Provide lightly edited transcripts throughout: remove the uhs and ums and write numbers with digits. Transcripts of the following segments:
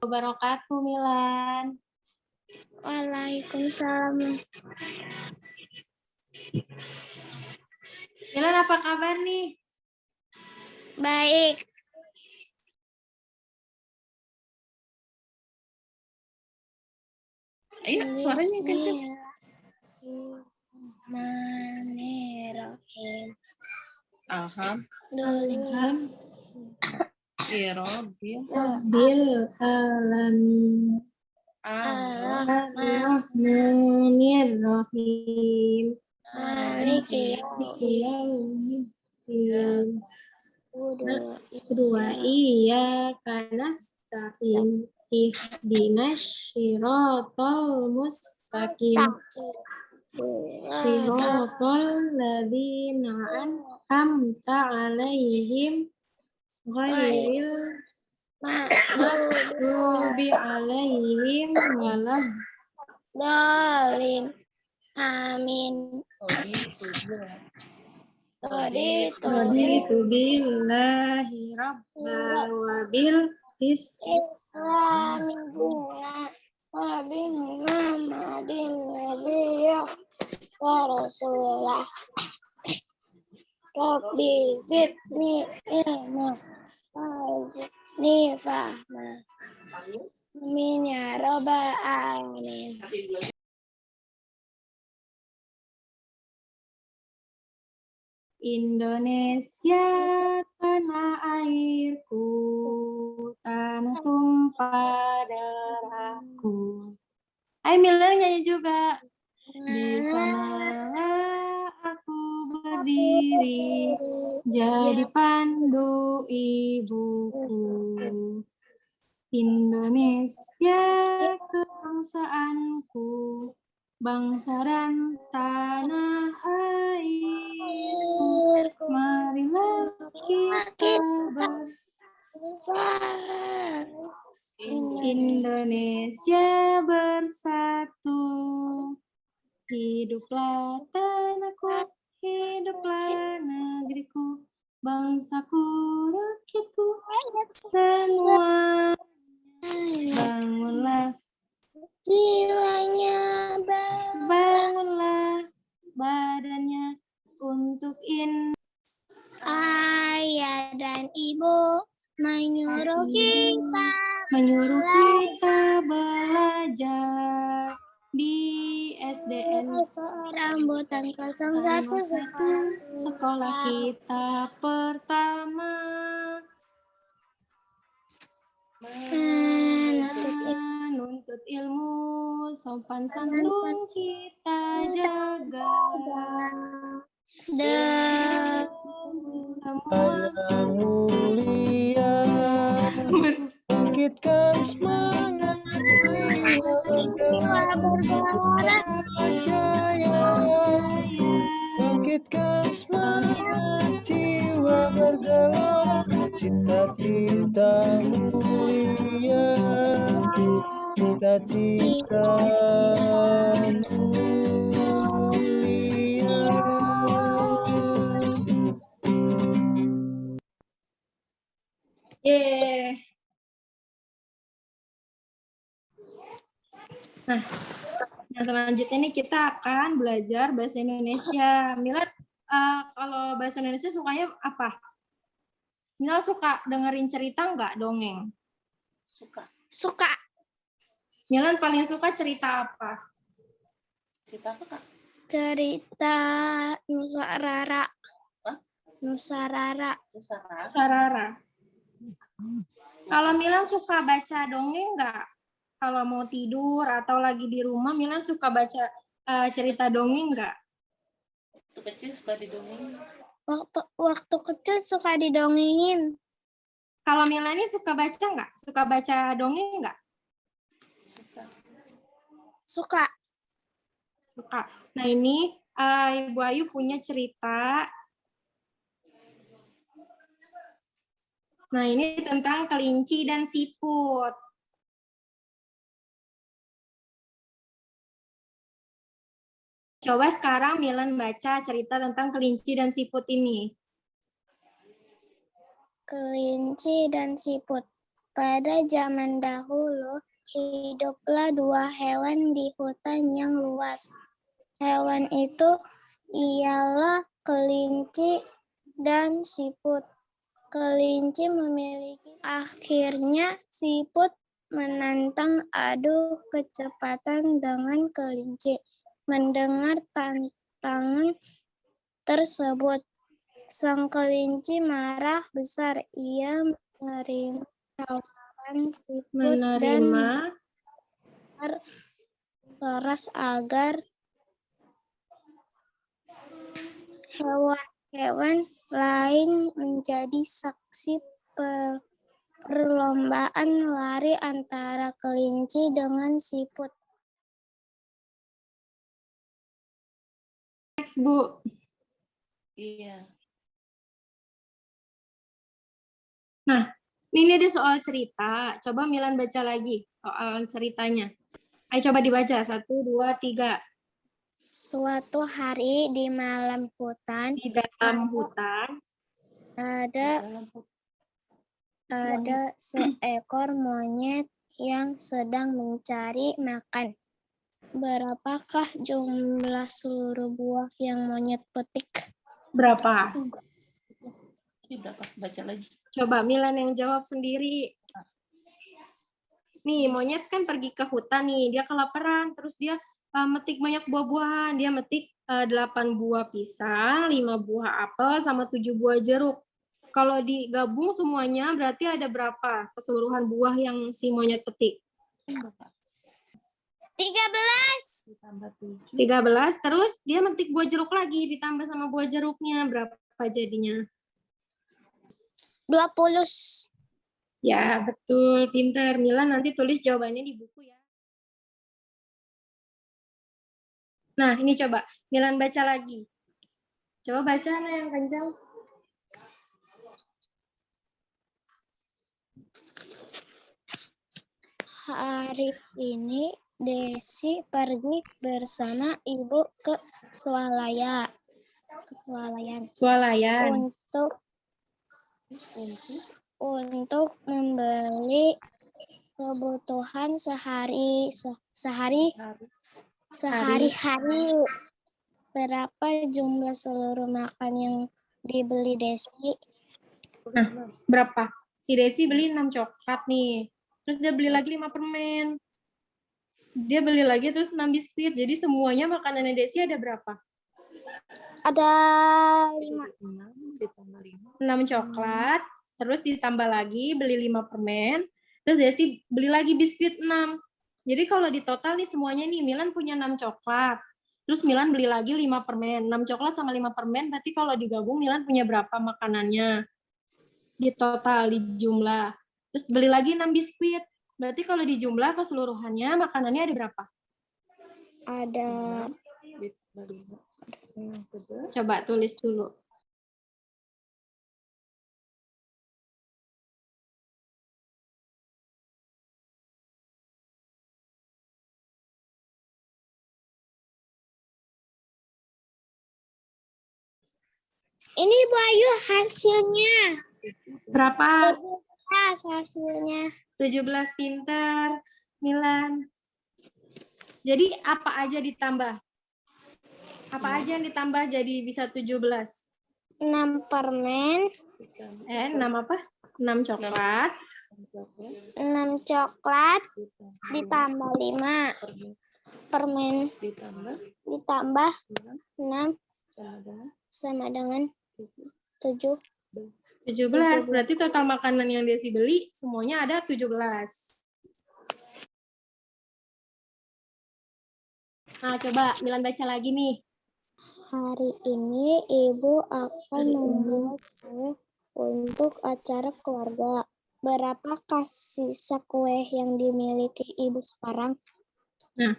wabarakatuh, Milan. Waalaikumsalam. Milan, apa kabar nih? Baik. Ayo, suaranya kenceng. Bismillahirrahmanirrahim. Alhamdulillah. Bil alamin. Ar-Rahmanir-Rahim. Maliki Yaumiddin. Kedua, iyyaka nasta'in. Ihdinas siratal mustaqim. Siratal ladzina an'amta 'alaihim ghairil maghdubi alaihim Dolin. Amin. Raditu billahi rabba wa bil Islamin bunga. Wabin Muhammadin Nabiya wa Rasulah. Rabbi zidni ilma. Wajidni fahma. Amin ya rabbal alamin. Indonesia tanah airku, tanah tumpah darahku. Ayo Milan nyanyi juga. Di sana aku berdiri, jadi pandu ibuku. Indonesia kebangsaanku, bangsa dan tanah airku. Marilah kita Indonesia bersatu. Hiduplah tanahku, hiduplah negeriku, bangsaku, rakyatku, semua. Bangunlah Jiwanya bangunlah badannya untuk ayah dan ibu menyuruh kita belajar di SDN Rambutan 01 sekolah kita pertama. Menuntut ilmu, sopan santun kita jaga. Semua mulia, bangkitkan semangat jiwa berjaya, bangkitkan semangat jiwa bergelora, cita-cita mulia, cita-cita mulia. Yeay. Nah, yang selanjutnya nih kita akan belajar bahasa Indonesia. Milan, kalau bahasa Indonesia sukanya apa? Milan suka dengerin cerita nggak, dongeng? Suka. Milan paling suka cerita apa? Cerita apa, Kak? Cerita Nusa Rara. Nusa Rara. Sarara. Kalau Milan suka baca dongeng nggak? Kalau mau tidur atau lagi di rumah, Milan suka baca cerita dongeng nggak? Waktu kecil suka didongeng. Waktu kecil suka didongengin. Kalau Milan ini suka baca nggak? Suka baca dongeng nggak? Suka. Suka. Nah ini Ibu Ayu punya cerita. Nah ini tentang kelinci dan siput. Coba sekarang Milan baca cerita tentang kelinci dan siput ini. Kelinci dan siput. Pada zaman dahulu, hiduplah dua hewan di hutan yang luas. Hewan itu ialah kelinci dan siput. Kelinci memiliki. Akhirnya siput menantang adu kecepatan dengan kelinci. Mendengar tantangan tersebut, sang kelinci marah besar. Ia menerima tawaran siput dan keras agar hewan-hewan lain menjadi saksi perlombaan lari antara kelinci dengan siput. Next, Bu. Iya. Nah, ini ada soal cerita. Coba Milan baca lagi soal ceritanya. Ayo coba dibaca. 1, 2, 3. Suatu hari di malam hutan, Di dalam hutan ada seekor monyet yang sedang mencari makan. Berapakah jumlah seluruh buah yang monyet petik? Berapa? Ini berapa? Baca lagi. Coba Milan yang jawab sendiri. Nih, monyet kan pergi ke hutan nih. Dia kelaparan. Terus dia metik banyak buah-buahan. Dia metik 8 buah pisang, 5 buah apel, sama 7 buah jeruk. Kalau digabung semuanya berarti ada berapa keseluruhan buah yang si monyet petik? 13. Ditambah 7. 13, terus dia metik buah jeruk lagi, ditambah sama buah jeruknya, berapa jadinya? 20. Ya, betul. Pinter. Milan nanti tulis jawabannya di buku ya. Nah, ini coba. Milan baca lagi. Coba baca nah yang kencang. Hari ini Desi pergi bersama ibu ke swalayan Swalayan. untuk membeli kebutuhan sehari-hari. Berapa jumlah seluruh makan yang dibeli Desi? Nah, berapa? Si Desi beli 6 coklat nih. Terus dia beli lagi 5 permen. Dia beli lagi terus 6 biskuit. Jadi semuanya makanannya Desi ada berapa? Ada 5. 6 ditambah 5. 6 coklat. Terus ditambah lagi beli 5 permen. Terus Desi beli lagi biskuit 6. Jadi kalau di total nih semuanya nih, Milan punya 6 coklat. Terus Milan beli lagi 5 permen. 6 coklat sama 5 permen, berarti kalau digabung Milan punya berapa makanannya? Di total, di jumlah. Terus beli lagi 6 biskuit. Berarti kalau di jumlah keseluruhannya makanannya ada berapa? Ada Coba tulis dulu. Ini Bu Ayu hasilnya. Berapa? Hasilnya 17, pintar. Milan. Jadi apa aja ditambah? Apa aja yang ditambah jadi bisa 17? 6 permen, 6 apa? 6 coklat. 6 coklat ditambah 5 permen ditambah 6 sama dengan 7. 17. Berarti total makanan yang Desi beli semuanya ada 17. Nah, coba Milan baca lagi nih. Hari ini ibu akan membuat kue untuk acara keluarga. Berapakah sisa kue yang dimiliki ibu sekarang? Nah,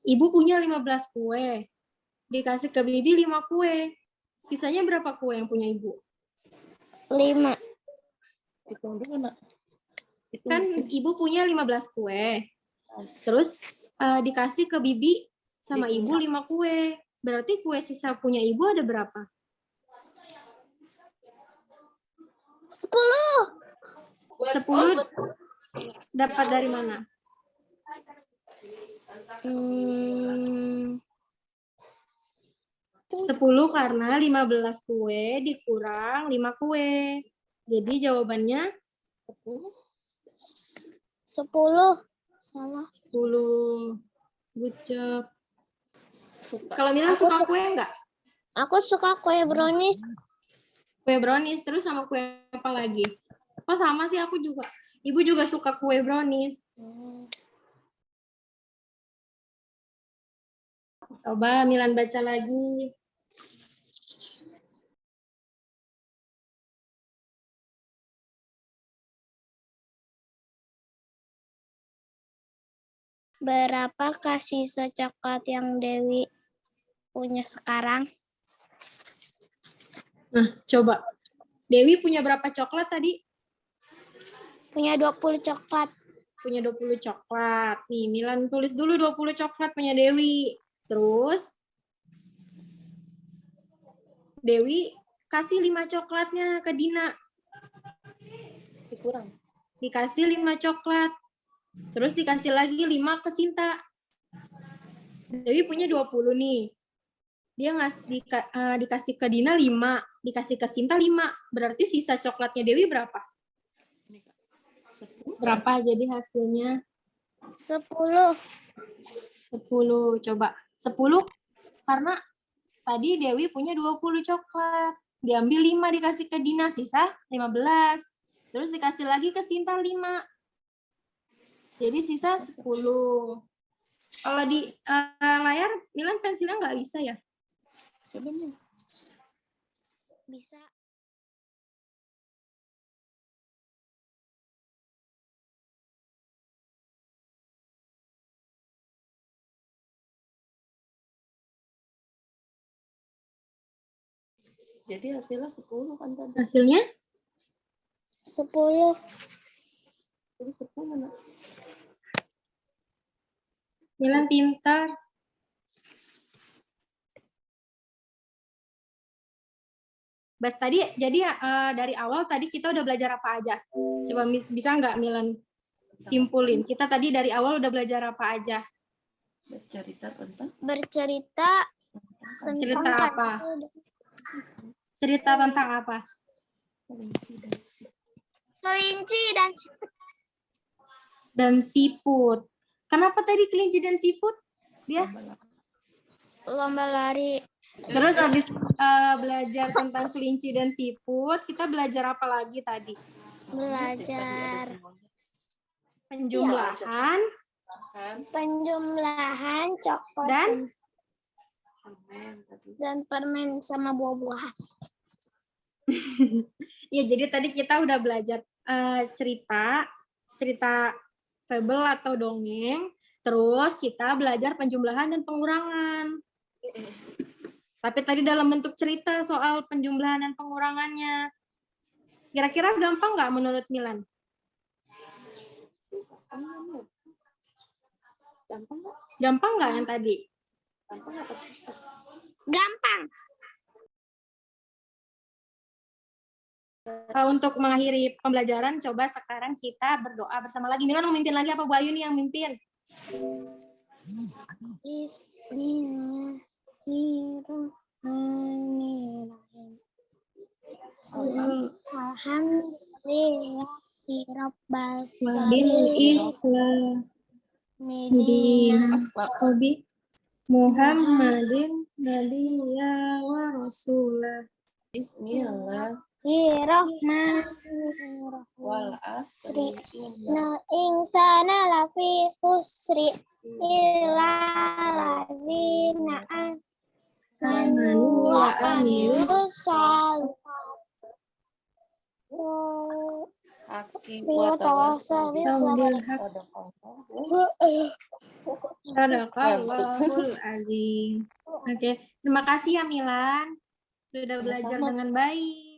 ibu punya 15 kue. Dikasih ke Bibi 5 kue. Sisanya berapa kue yang punya ibu? 5. Hitung dulu, Nak. Kan ibu punya 15 kue. Terus dikasih ke Bibi sama ibu 5 kue. Berarti kue sisa punya ibu ada berapa? 10. 10. Dapat dari mana? 10 karena 15 kue dikurang 5 kue. Jadi jawabannya 10. Salah. 10. Good job. Kalau Milan suka kue enggak? Aku suka kue brownies. Kue brownies, terus sama kue apa lagi? Oh sama sih aku juga. Ibu juga suka kue brownies. Coba Milan baca lagi. Berapakah sisa coklat yang Dewi punya sekarang? Nah, coba. Dewi punya berapa coklat tadi? Punya 20 coklat. Punya 20 coklat. Nih, Milan tulis dulu 20 coklat punya Dewi. Terus, Dewi kasih 5 coklatnya ke Dina. Dikurang. Dikasih 5 coklat. Terus dikasih lagi 5 ke Sinta. Dewi punya 20 nih. Dia dikasih ke Dina 5, dikasih ke Sinta 5. Berarti sisa coklatnya Dewi berapa? Berapa jadi hasilnya? 10. 10. Coba. 10 karena tadi Dewi punya 20 coklat. Diambil 5 dikasih ke Dina, sisa 15. Terus dikasih lagi ke Sinta 5. Jadi sisa 10. Kalau di layar, Milan pensilnya nggak bisa ya? Coba nih. Bisa. Jadi hasilnya 10 kan tadi. Hasilnya? 10. Jadi 10 nak. Milan pintar. Bas tadi, jadi dari awal tadi kita udah belajar apa aja? Coba bisa nggak Milan simpulin? Kita tadi dari awal udah belajar apa aja? Bercerita tentang Bercerita Cerita tentang apa? Cerita tentang apa? kelinci dan Dan siput. Kenapa tadi kelinci dan siput? Dia lomba lari. terus habis belajar tentang kelinci dan siput, kita belajar apa lagi tadi? Belajar Penjumlahan penjumlahan coklat dan dan permen sama buah-buahan. ya jadi tadi kita udah belajar cerita fable atau dongeng, terus kita belajar penjumlahan dan pengurangan. Tapi tadi dalam bentuk cerita soal penjumlahan dan pengurangannya. Kira-kira gampang nggak menurut Milan? Gampang nggak yang tadi? Gampang. Untuk mengakhiri pembelajaran, coba sekarang kita berdoa bersama lagi. Milan mau mimpin lagi apa Bu Ayu nih yang mimpin? Bismillahirrahmanirrahim. Wabil Islam Nabi Muhammadin Nabiyya wa Rasulah. Bismillah Bismillahirrahmanirrahim. wal asri Innal insana lafi khusri illa lazina amanu wa amilus shalihat. haki Wa tawassaw bis sabr. Sadaqallahul azim. Oke, terima kasih ya Milan. Sudah belajar dengan baik.